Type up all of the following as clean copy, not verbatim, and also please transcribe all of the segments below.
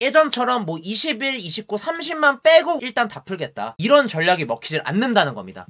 예전처럼 뭐 21, 29, 30만 빼고 일단 다 풀겠다, 이런 전략이 먹히질 않는다는 겁니다.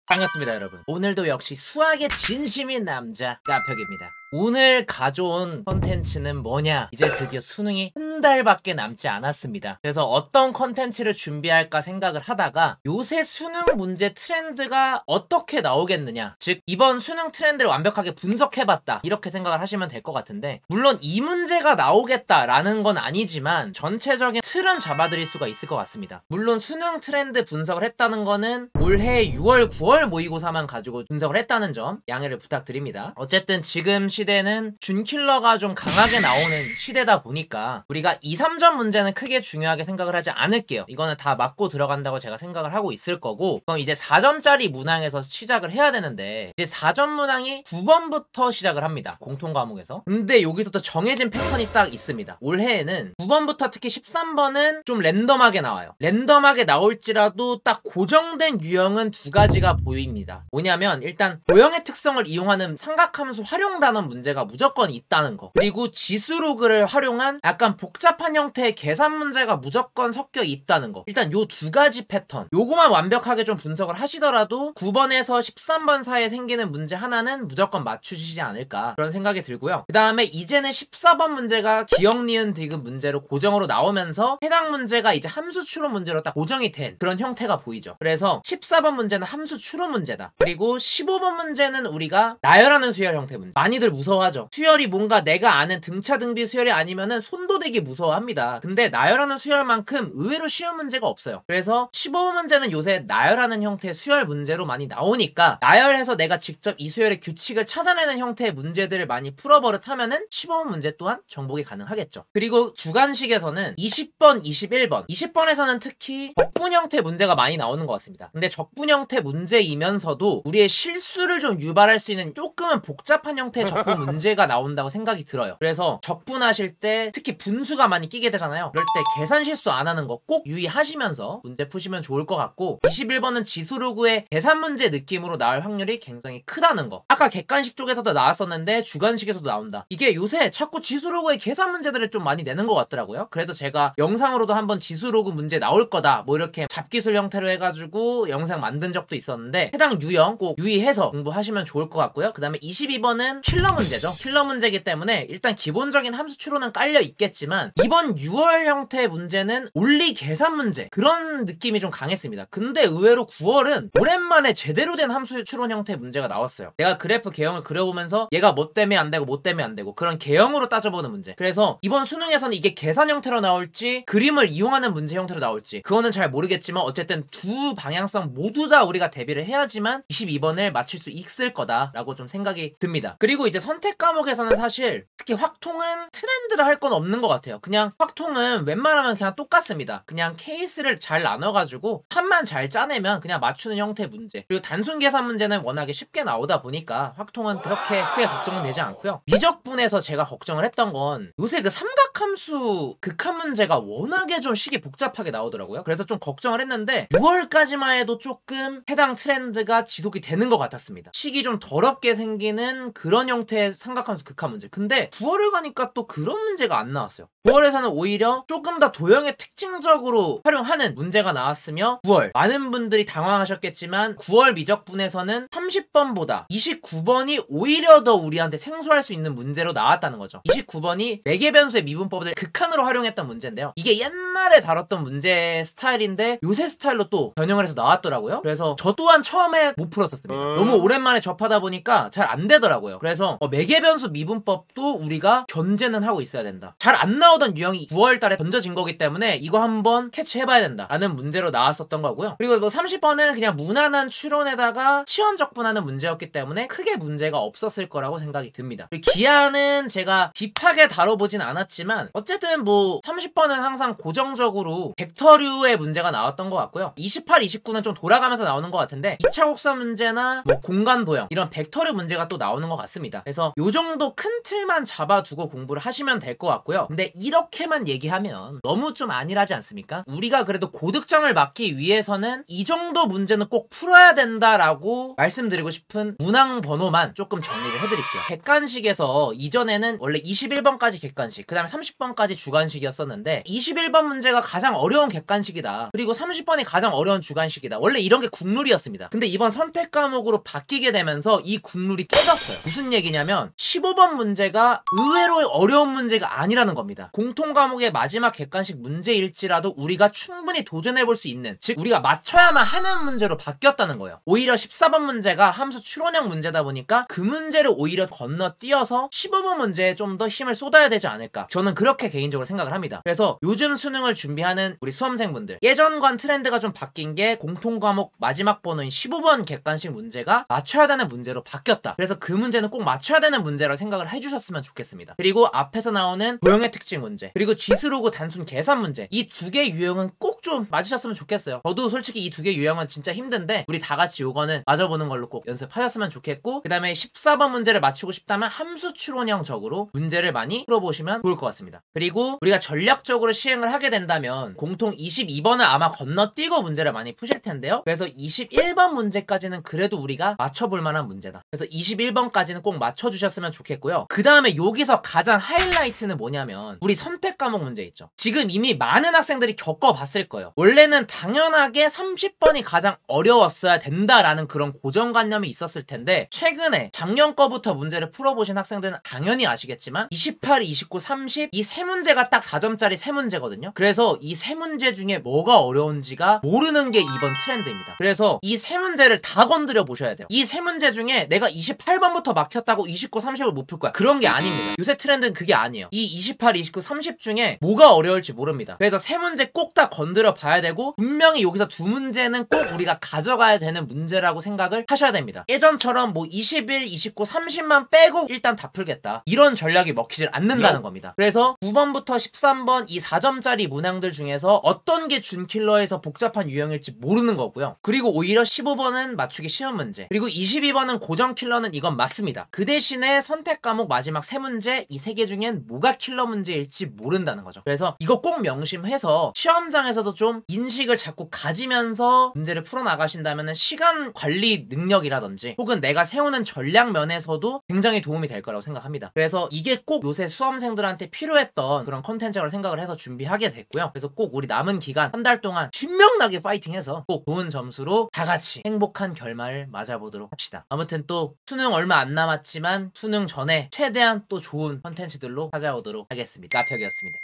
반갑습니다 여러분. 오늘도 역시 수학의 진심인 남자 까벽입니다. 오늘 가져온 컨텐츠는 뭐냐, 이제 드디어 수능이 한 달밖에 남지 않았습니다. 그래서 어떤 컨텐츠를 준비할까 생각을 하다가 요새 수능 문제 트렌드가 어떻게 나오겠느냐, 즉 이번 수능 트렌드를 완벽하게 분석해봤다, 이렇게 생각을 하시면 될 것 같은데, 물론 이 문제가 나오겠다라는 건 아니지만 전체적인 틀은 잡아드릴 수가 있을 것 같습니다. 물론 수능 트렌드 분석을 했다는 거는 올해 6월 9월 모의고사만 가지고 분석을 했다는 점 양해를 부탁드립니다. 어쨌든 지금 시대는 준킬러가 좀 강하게 나오는 시대다 보니까 우리가 2, 3점 문제는 크게 중요하게 생각을 하지 않을게요. 이거는 다 맞고 들어간다고 제가 생각을 하고 있을 거고, 그럼 이제 4점짜리 문항에서 시작을 해야 되는데, 이제 4점 문항이 9번부터 시작을 합니다, 공통과목에서. 근데 여기서 또 정해진 패턴이 딱 있습니다. 올해에는 9번부터 특히 13번은 좀 랜덤하게 나와요. 랜덤하게 나올지라도 딱 고정된 유형은 두 가지가 보입니다. 뭐냐면 일단 도형의 특성을 이용하는 삼각함수 활용 단원 문제가 무조건 있다는 거, 그리고 지수로그를 활용한 약간 복잡한 형태의 계산 문제가 무조건 섞여 있다는 거. 일단 요 두 가지 패턴, 요거만 완벽하게 좀 분석을 하시더라도 9번에서 13번 사이에 생기는 문제 하나는 무조건 맞추시지 않을까, 그런 생각이 들고요. 그 다음에 이제는 14번 문제가 기억, 니은, 디귿 문제로 고정으로 나오면서 해당 문제가 이제 함수 추론 문제로 딱 고정이 된 그런 형태가 보이죠. 그래서 14번 문제는 함수 추론 문제다. 그리고 15번 문제는 우리가 나열하는 수열 형태 문제. 많이들 무서워하죠. 수열이 뭔가 내가 아는 등차등비 수열이 아니면은 손도 되게 무서워합니다. 근데 나열하는 수열만큼 의외로 쉬운 문제가 없어요. 그래서 15번 문제는 요새 나열하는 형태의 수열 문제로 많이 나오니까 나열해서 내가 직접 이 수열의 규칙을 찾아내는 형태의 문제들을 많이 풀어버릇하면은 15번 문제 또한 정복이 가능하겠죠. 그리고 주관식에서는 20번, 21번, 20번에서는 특히 적분 형태 문제가 많이 나오는 것 같습니다. 근데 적분 형태 문제이면서도 우리의 실수를 좀 유발할 수 있는 조금은 복잡한 형태의 적분 문제가 나온다고 생각이 들어요. 그래서 적분하실 때 특히 분수가 많이 끼게 되잖아요. 그럴 때 계산 실수 안 하는 거 꼭 유의하시면서 문제 푸시면 좋을 것 같고, 21번은 지수로그의 계산 문제 느낌으로 나올 확률이 굉장히 크다는 거. 아까 객관식 쪽에서도 나왔었는데 주관식에서도 나온다. 이게 요새 자꾸 지수로그의 계산 문제들을 좀 많이 내는 것 같더라고요. 그래서 제가 영상으로도 한번 지수로그 문제 나올 거다 뭐 이렇게 잡기술 형태로 해가지고 영상 만든 적도 있었는데, 해당 유형 꼭 유의해서 공부하시면 좋을 것 같고요. 그 다음에 22번은 킬러 문제죠. 킬러 문제이기 때문에 일단 기본적인 함수 추론은 깔려 있겠지만, 이번 6월 형태의 문제는 온리 계산 문제, 그런 느낌이 좀 강했습니다. 근데 의외로 9월은 오랜만에 제대로 된 함수 추론 형태의 문제가 나왔어요. 내가 그래프 개형을 그려보면서 얘가 뭐 때문에 안 되고 뭐 때문에 안 되고 그런 개형으로 따져보는 문제. 그래서 이번 수능에서는 이게 계산 형태로 나올지 그림을 이용하는 문제 형태로 나올지 그거는 잘 모르겠지만, 어쨌든 두 방향성 모두 다 우리가 대비를 해야지만 22번을 맞출 수 있을 거다라고 좀 생각이 듭니다. 그리고 이제 선택 과목에서는 사실 특히 확통은 트렌드를 할 건 없는 것 같아요. 그냥 확통은 웬만하면 그냥 똑같습니다. 그냥 케이스를 잘 나눠가지고 판만 잘 짜내면 그냥 맞추는 형태의 문제. 그리고 단순 계산 문제는 워낙에 쉽게 나오다 보니까 확통은 그렇게 크게 걱정은 되지 않고요. 미적분에서 제가 걱정을 했던 건 요새 그 삼각함수 극한 문제가 워낙에 좀 식이 복잡하게 나오더라고요. 그래서 좀 걱정을 했는데 6월까지만 해도 조금 해당 트렌드가 지속이 되는 것 같았습니다. 식이 좀 더럽게 생기는 그런 형태의 삼각함수 극한 문제. 근데 9월을 가니까 또 그런 문제가 안 나왔어요. 9월에서는 오히려 조금 더 도형의 특징적으로 활용하는 문제가 나왔으며, 9월 많은 분들이 당황하셨겠지만 9월 미적분에서는 30번보다 29번이 오히려 더 우리한테 생소할 수 있는 문제로 나왔다는 거죠. 29번이 매개변수의 미분법을 극한으로 활용했던 문제인데요, 이게 옛날에 다뤘던 문제 스타일인데 요새 스타일로 또 변형을 해서 나왔더라고요. 그래서 저 또한 처음에 못 풀었었습니다. 너무 오랜만에 접하다 보니까 잘 안 되더라고요. 그래서 매개변수 미분법도 우리가 견제는 하고 있어야 된다. 잘 안 나오던 유형이 9월 달에 던져진 거기 때문에 이거 한번 캐치해봐야 된다 라는 문제로 나왔었던 거고요. 그리고 뭐 30번은 그냥 무난한 추론에다가 치원 적분하는 문제였기 때문에 크게 문제가 없었을 거라고 생각이 듭니다. 그리고 기하는 제가 딥하게 다뤄보진 않았지만 어쨌든 뭐 30번은 항상 고정적으로 벡터류의 문제가 나왔던 것 같고요. 28, 29는 좀 돌아가면서 나오는 것 같은데 2차 곡선 문제나 뭐 공간 도형 이런 벡터류 문제가 또 나오는 것 같습니다. 그래서 요 정도 큰 틀만 잡아두고 공부를 하시면 될 것 같고요. 근데 이렇게만 얘기하면 너무 좀 안일하지 않습니까? 우리가 그래도 고득점을 맞기 위해서는 이 정도 문제는 꼭 풀어야 된다라고 말씀드리고 싶은 문항 번호만 조금 정리를 해드릴게요. 객관식에서 이전에는 원래 21번까지 객관식, 그 다음에 30번까지 주관식이었었는데 21번 문제가 가장 어려운 객관식이다, 그리고 30번이 가장 어려운 주관식이다, 원래 이런 게 국룰이었습니다. 근데 이번 선택 과목으로 바뀌게 되면서 이 국룰이 깨졌어요. 무슨 얘기냐면 15번 문제가 의외로 어려운 문제가 아니라는 겁니다. 공통 과목의 마지막 객관식 문제일지라도 우리가 충분히 도전해볼 수 있는, 즉 우리가 맞춰야만 하는 문제로 바뀌었다는 거예요. 오히려 14번 문제가 함수 추론형 문제다 보니까 그 문제를 오히려 건너뛰어서 15번 문제에 좀 더 힘을 쏟아야 되지 않을까, 저는 그렇게 개인적으로 생각을 합니다. 그래서 요즘 수능을 준비하는 우리 수험생분들, 예전과는 트렌드가 좀 바뀐 게 공통 과목 마지막 번호인 15번 객관식 문제가 맞춰야 되는 문제로 바뀌었다. 그래서 그 문제는 꼭 맞춰야 되는 문제라고 생각을 해주셨으면 좋겠습니다. 그리고 앞에서 나오는 도형의 특징 문제, 그리고 지수로그 단순 계산 문제, 이 두 개 유형은 꼭 좀 맞으셨으면 좋겠어요. 저도 솔직히 이 두 개 유형은 진짜 힘든데 우리 다 같이 요거는 맞아보는 걸로 꼭 연습하셨으면 좋겠고, 그 다음에 14번 문제를 맞추고 싶다면 함수 추론형적으로 문제를 많이 풀어보시면 좋을 것 같습니다. 그리고 우리가 전략적으로 시행을 하게 된다면 공통 22번을 아마 건너뛰고 문제를 많이 푸실 텐데요. 그래서 21번 문제까지는 그래도 우리가 맞춰볼 만한 문제다. 그래서 21번까지는 꼭 맞춰주셨으면 좋겠고요. 그 다음에 여기서 가장 하이라이트는 뭐냐면 우리 선택 과목 문제 있죠. 지금 이미 많은 학생들이 겪어봤을 거예요. 원래는 당연하게 30번이 가장 어려웠어야 된다라는 그런 고정관념이 있었을 텐데, 최근에 작년 거부터 문제를 풀어보신 학생들은 당연히 아시겠지만 28, 29, 30 이 세 문제가 딱 4점짜리 세 문제거든요. 그래서 이 세 문제 중에 뭐가 어려운지가 모르는 게 이번 트렌드입니다. 그래서 이 세 문제를 다 건드려 보셔야 돼요. 이 세 문제 중에 내가 28번부터 막혔다고 29, 30을 못 풀 거야, 그런 게 아닙니다. 요새 트렌드는 그게 아니에요. 이 28, 29, 30 중에 뭐가 어려울지 모릅니다. 그래서 세 문제 꼭 다 건드려 봐야 되고, 분명히 여기서 두 문제는 꼭 우리가 가져가야 되는 문제라고 생각을 하셔야 됩니다. 예전처럼 뭐 21, 29, 30만 빼고 일단 다 풀겠다, 이런 전략이 먹히질 않는다는 겁니다. 그래서 9번부터 13번 이 4점짜리 문항들 중에서 어떤 게 준킬러에서 복잡한 유형일지 모르는 거고요. 그리고 오히려 15번은 맞추기 쉬운 문제, 그리고 22번은 고정 킬러는 이건 맞습니다. 그 대신에 선택 과목 마지막 세 문제, 이 세 개 중엔 뭐가 킬러 문제일지 모른다는 거죠. 그래서 이거 꼭 명심해서 시험장에서도 좀 인식을 자꾸 가지면서 문제를 풀어나가신다면 시간 관리 능력이라든지 혹은 내가 세우는 전략 면에서도 굉장히 도움이 될 거라고 생각합니다. 그래서 이게 꼭 요새 수험생들한테 필요했던 그런 컨텐츠라고 생각을 해서 준비하게 됐고요. 그래서 꼭 우리 남은 기간 한 달 동안 신명나게 파이팅해서 꼭 좋은 점수로 다 같이 행복한 결말을 맞아보도록 합시다. 아무튼 또 수능 얼마 안 남았지만 수능 전에 최대한 또 좋은 컨텐츠들로 찾아오도록 하겠습니다. 까평이었습니다.